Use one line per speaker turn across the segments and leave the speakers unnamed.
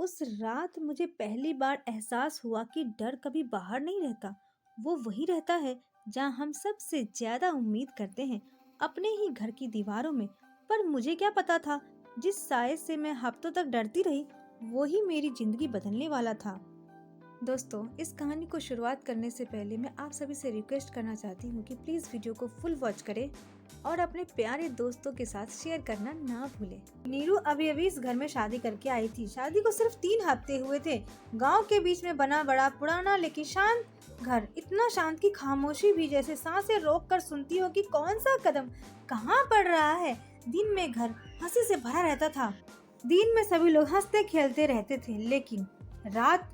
उस रात मुझे पहली बार एहसास हुआ कि डर कभी बाहर नहीं रहता। वो वही रहता है जहाँ हम सबसे ज्यादा उम्मीद करते हैं, अपने ही घर की दीवारों में। पर मुझे क्या पता था, जिस साए से मैं हफ्तों तक डरती रही, वो ही मेरी जिंदगी बदलने वाला था। दोस्तों, इस कहानी को शुरुआत करने से पहले मैं आप सभी से रिक्वेस्ट करना चाहती हूँ कि प्लीज वीडियो को फुल वॉच करें और अपने प्यारे दोस्तों के साथ शेयर करना ना भूलें। नीरू अभी अभी इस घर में शादी करके आई थी। शादी को सिर्फ 3 हफ्ते हुए थे। गांव के बीच में बना बड़ा पुराना लेकिन शांत घर, इतना शांत कि खामोशी भी जैसे सांसें रोक कर सुनती हो कि कौन सा कदम कहाँ पड़ रहा है। दिन में घर हंसी से भरा रहता था। दिन में सभी लोग हंसते खेलते रहते थे, लेकिन रात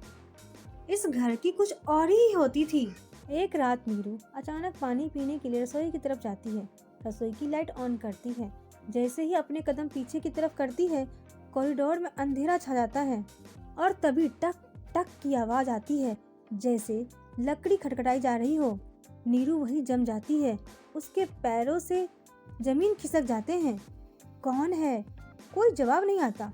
इस घर की कुछ और ही होती थी। एक रात नीरू अचानक पानी पीने के लिए रसोई की तरफ जाती है। रसोई की लाइट ऑन करती है। जैसे ही अपने कदम पीछे की तरफ करती है, कॉरिडोर में अंधेरा छा जाता है और तभी टक टक की आवाज आती है, जैसे लकड़ी खटखटाई जा रही हो। नीरू वही जम जाती है। उसके पैरों से जमीन खिसक जाते हैं। कौन है? कोई जवाब नहीं आता।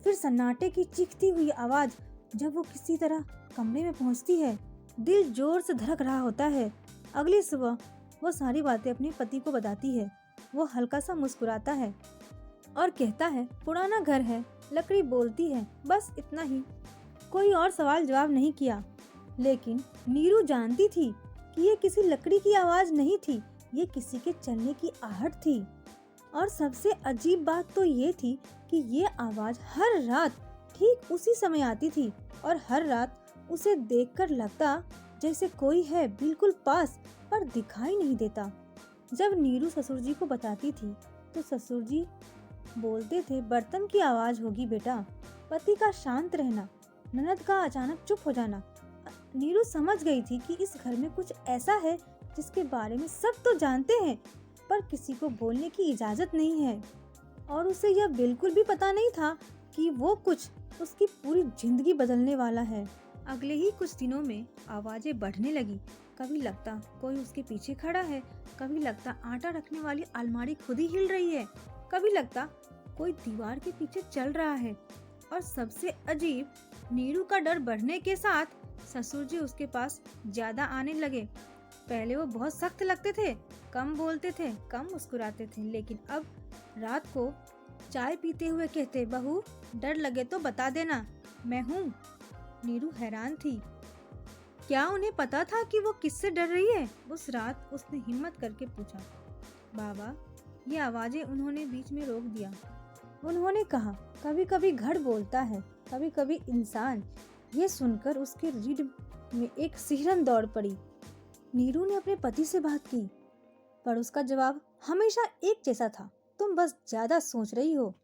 फिर सन्नाटे की चीखती हुई आवाज। जब वो किसी तरह कमरे में पहुंचती है, दिल जोर से धड़क रहा होता है। अगली सुबह वो सारी बातें अपने पति को बताती है। वो हल्का सा मुस्कुराता है और कहता है, पुराना घर है, लकड़ी बोलती है, बस इतना ही। कोई और सवाल जवाब नहीं किया। लेकिन नीरू जानती थी कि ये किसी लकड़ी की आवाज नहीं थी, ये किसी के चलने की आहट थी। और सबसे अजीब बात तो ये थी कि ये आवाज हर रात ठीक उसी समय आती थी और हर रात उसे देखकर लगता जैसे कोई है बिल्कुल पास, पर दिखाई नहीं देता। जब नीरू ससुर जी को बताती थी तो ससुर जी बोलते थे, बर्तन की आवाज होगी बेटा। पति का शांत रहना, ननद का अचानक चुप हो जाना। नीरू समझ गई थी कि इस घर में कुछ ऐसा है जिसके बारे में सब तो जानते हैं, पर किसी को बोलने की इजाजत नहीं है। और उसे यह बिल्कुल भी पता नहीं था कि वो कुछ उसकी पूरी जिंदगी बदलने वाला है। अगले ही कुछ दिनों में आवाजें बढ़ने लगी। कभी लगता कोई उसके पीछे खड़ा है, कभी लगता आटा रखने वाली अलमारी खुद ही हिल रही है, कभी लगता कोई दीवार के पीछे चल रहा है। और सबसे अजीब, नीरू का डर बढ़ने के साथ ससुर जी उसके पास ज्यादा आने लगे। पहले वो बहुत सख्त लगते थे, कम बोलते थे, कम मुस्कुराते थे, लेकिन अब रात को चाय पीते हुए कहते, बहू डर लगे तो बता देना, मैं हूँ। नीरू हैरान थी। क्या उन्हें पता था कि वो किससे डर रही है? उस रात उसने हिम्मत करके पूछा, बाबा ये आवाजें। उन्होंने बीच में रोक दिया। उन्होंने कहा, कभी कभी घर बोलता है, कभी कभी इंसान। ये सुनकर उसके रीढ़ में एक सिहरन दौड़ पड़ी। नीरू ने अपने पति से बात की, पर उसका जवाब हमेशा एक जैसा था, तुम बस ज्यादा सोच रही हो।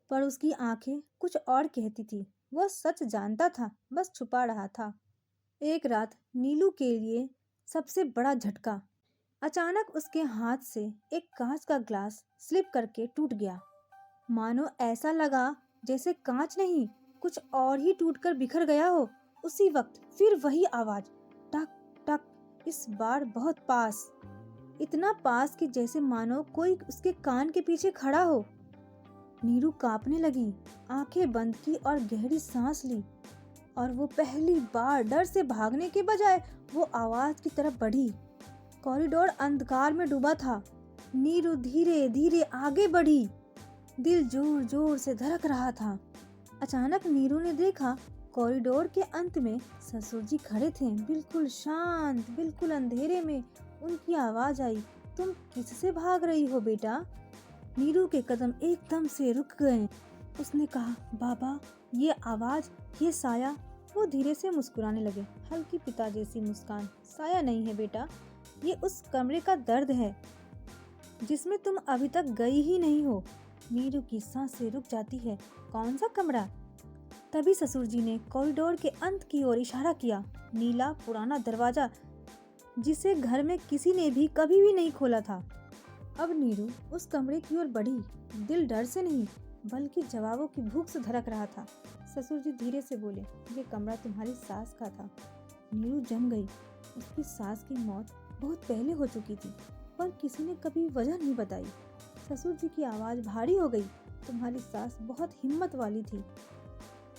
पर उसकी आंखें कुछ और कहती थी। वो सच जानता था, बस छुपा रहा था। एक रात नीलू के लिए सबसे बड़ा झटका। अचानक उसके हाथ से एक कांच का ग्लास स्लिप करके टूट गया। मानो ऐसा लगा जैसे कांच नहीं, कुछ और ही टूटकर बिखर गया हो। उसी वक्त फिर वही आवाज, टक टक, इस बार बहुत पास। इतना पास कि जैसे मानो कोई उसके कान के पीछे खड़ा हो। नीरू कांपने लगी, आंखें बंद की और गहरी सांस ली। और वो पहली बार डर से भागने के बजाय वो आवाज की तरफ बढ़ी। कॉरिडोर अंधकार में डूबा था। नीरू धीरे धीरे आगे बढ़ी। दिल जोर जोर से धड़क रहा था। अचानक नीरू ने देखा, कॉरिडोर के अंत में ससुर जी खड़े थे, बिल्कुल शांत, बिल्कुल अंधेरे में। उनकी आवाज आई, तुम किससे भाग रही हो बेटा? नीरू के कदम एकदम से रुक गए। उसने कहा, बाबा ये आवाज, ये साया। वो धीरे से मुस्कुराने लगे, हल्की पिता जैसी मुस्कान। साया नहीं है बेटा, ये उस कमरे का दर्द है जिसमें तुम अभी तक गई ही नहीं हो। नीरू की सांसें रुक जाती है। कौन सा कमरा? तभी ससुर जी ने कॉरिडोर के अंत की ओर इशारा किया। नीला पुराना दरवाजा, जिसे घर में किसी ने भी कभी भी नहीं खोला था। अब नीरू उस कमरे की ओर बढ़ी। दिल डर से नहीं, बल्कि जवाबों की भूख से धड़क रहा था। ससुर जी धीरे से बोले, ये कमरा तुम्हारी सास का था। नीरू जम गई। उसकी सास की मौत बहुत पहले हो चुकी थी, पर किसी ने कभी वजह नहीं बताई। ससुर जी की आवाज भारी हो गई, तुम्हारी सास बहुत हिम्मत वाली थी।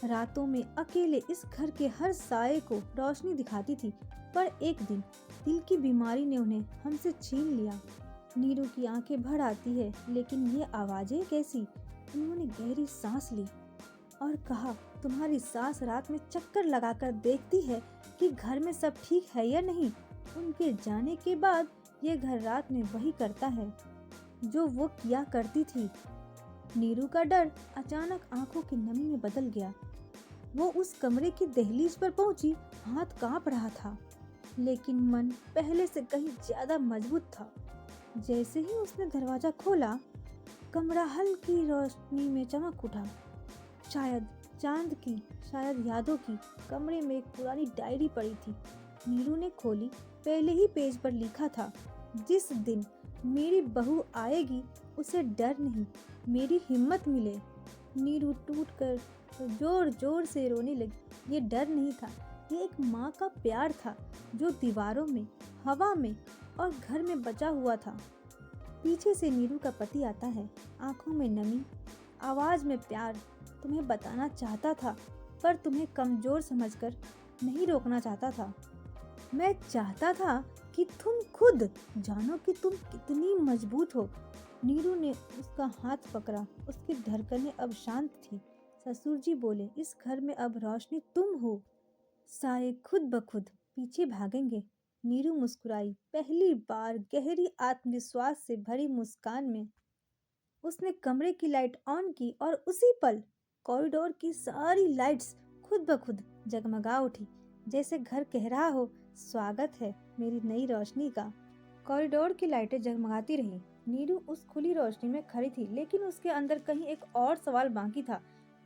रातों में अकेले इस घर के हर साए को रोशनी दिखाती थी, पर एक दिन दिल की बीमारी ने उन्हें हमसे छीन लिया। नीरू की आंखें भर आती है, लेकिन ये आवाजें कैसी? उन्होंने गहरी सांस ली और कहा, तुम्हारी सास रात में चक्कर लगाकर देखती है कि घर में सब ठीक है या नहीं। उनके जाने के बाद ये घर रात में वही करता है जो वो किया करती थी। नीरू का डर अचानक आंखों की नमी में बदल गया। वो उस कमरे की दहलीज पर पहुंची, हाथ कांप रहा था, लेकिन मन पहले से कहीं ज्यादा मजबूत था। जैसे ही उसने दरवाजा खोला, कमरा हल्की रोशनी में चमक उठा। शायद चांद की, शायद यादों की। कमरे में एक पुरानी डायरी पड़ी थी। नीरू ने खोली। पहले ही पेज पर लिखा था, जिस दिन मेरी बहू आएगी उसे डर नहीं, मेरी हिम्मत मिले। नीरू टूटकर जोर जोर से रोने लगी। ये डर नहीं था, ये एक माँ का प्यार था जो दीवारों में, हवा में और घर में बचा हुआ था। पीछे से नीरू का पति आता है, आंखों में नमी, आवाज में प्यार। तुम्हें बताना चाहता था, पर तुम्हें कमजोर समझकर नहीं रोकना चाहता था। मैं चाहता था कि तुम खुद जानो कि तुम कितनी मजबूत हो। नीरू ने उसका हाथ पकड़ा। उसकी धड़कनें अब शांत थी। ससुर जी बोले, इस घर में अब रोशनी तुम हो। सारे खुद ब खुद पीछे भागेंगे। नीरू मुस्कुराई, पहली बार गहरी आत्मविश्वास से भरी मुस्कान में। उसने कमरे की लाइट ऑन की और उसी पल कॉरिडोर की सारी लाइट्स खुद ब खुद जगमगा उठी, जैसे घर कह रहा हो, स्वागत है मेरी नई रोशनी का। कॉरिडोर की लाइटें जगमगाती रहीं। नीरू उस खुली रोशनी में खड़ी थी, लेकिन उसके अंदर कहीं एक और सवाल बाकी था।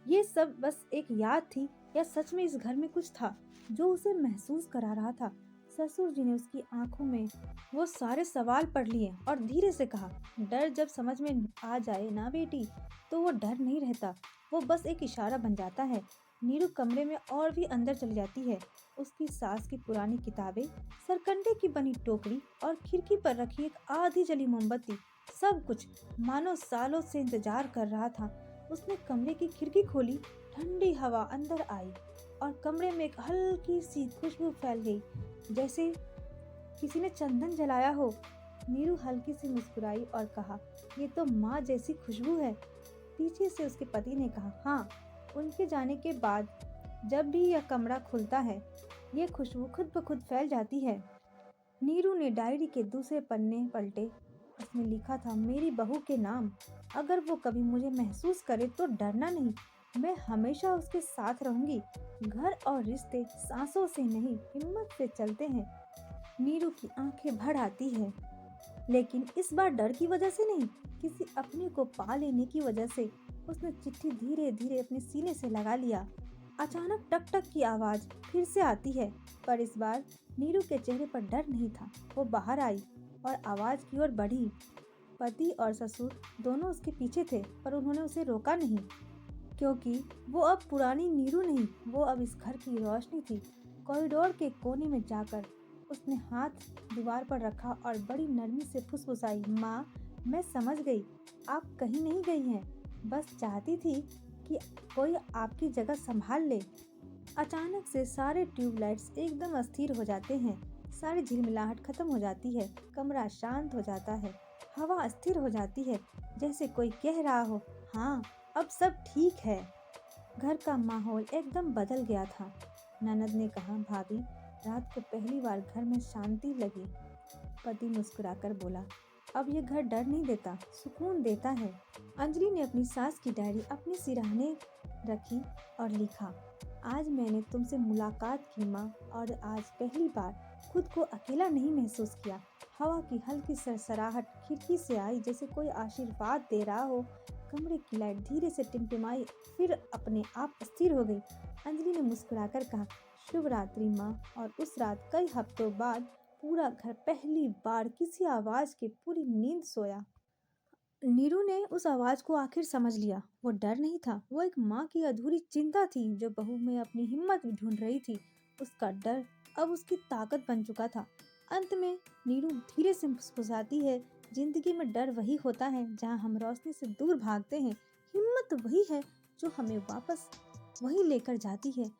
ये सब बस एक याद थी या सच में इस घर में कुछ था जो उसे महसूस करा रहा था? ससुर जी ने उसकी आंखों में वो सारे सवाल पढ़ लिए और धीरे से कहा, डर जब समझ में आ जाए ना बेटी, तो वो डर नहीं रहता, वो बस एक इशारा बन जाता है। नीरू कमरे में और भी अंदर चली जाती है। उसकी सास की पुरानी किताबें, सरकंडे की बनी टोकरी और खिड़की पर रखी एक आधी जली मोमबत्ती, सब कुछ मानो सालों से इंतजार कर रहा था। उसने कमरे की खिड़की खोली, ठंडी हवा अंदर आई और कमरे में एक हल्की सी खुशबू फैल गई, जैसे किसी ने चंदन जलाया हो। नीरू हल्की सी मुस्कुराई और कहा, ये तो माँ जैसी खुशबू है। पीछे से उसके पति ने कहा, हाँ, उनके जाने के बाद जब भी यह कमरा खुलता है, ये खुशबू खुद ब खुद फैल जाती है। नीरू ने डायरी के दूसरे पन्ने पलटे। उसमें लिखा था, मेरी बहू के नाम। अगर वो कभी मुझे महसूस करे तो डरना नहीं, मैं हमेशा उसके साथ रहूंगी। घर और रिश्ते सांसों से नहीं, हिम्मत से चलते हैं। नीरू की आंखें भर आती है, लेकिन इस बार डर की वजह से नहीं, किसी अपने को पा लेने की वजह से। उसने चिट्ठी धीरे धीरे अपने सीने से लगा लिया। अचानक टक टक की आवाज फिर से आती है, पर इस बार नीरू के चेहरे पर डर नहीं था। वो बाहर आई और आवाज की ओर बढ़ी। पति और ससुर दोनों उसके पीछे थे, पर उन्होंने उसे रोका नहीं, क्योंकि वो अब पुरानी नीरू नहीं, वो अब इस घर की रोशनी थी। कॉरिडोर के कोने में जाकर उसने हाथ दीवार पर रखा और बड़ी नरमी से फुसफुसाई, माँ, मैं समझ गई, आप कहीं नहीं गई हैं, बस चाहती थी कि कोई आपकी जगह संभाल ले। अचानक से सारे ट्यूबलाइट्स एकदम अस्थिर हो जाते हैं, सारी झिलमिलाहट खत्म हो जाती है, कमरा शांत हो जाता है, हवा अस्थिर हो जाती है, जैसे कोई कह रहा हो, हाँ, अब सब ठीक है। घर का माहौल एकदम बदल गया था। ननद ने कहा, भाभी, रात को पहली बार घर में शांति लगी। पति मुस्कुराकर बोला, अब ये घर डर नहीं देता, सुकून देता है। अंजलि ने अपनी सास की डायरी अपने सिरहाने रखी और लिखा, आज मैंने तुमसे मुलाकात की माँ, और आज पहली बार खुद को अकेला नहीं महसूस किया। हवा की हल्की सरसराहट खिड़की से आई, जैसे कोई आशीर्वाद दे रहा हो। कमरे की लाइट धीरे से टिमटिमाई, फिर अपने आप स्थिर हो गई। अंजलि ने मुस्कुराकर कहा, शुभ रात्रि माँ। और उस रात कई हफ्तों बाद पूरा घर पहली बार किसी आवाज के पूरी नींद सोया। नीरू ने उस आवाज को आखिर समझ लिया। वो डर नहीं था, वो एक माँ की अधूरी चिंता थी जो बहू में अपनी हिम्मत ढूंढ रही थी। उसका डर अब उसकी ताकत बन चुका था। अंत में नीरू धीरे से फुसफुसाती है, जिंदगी में डर वही होता है जहाँ हम रोशनी से दूर भागते हैं, हिम्मत वही है जो हमें वापस वही लेकर जाती है।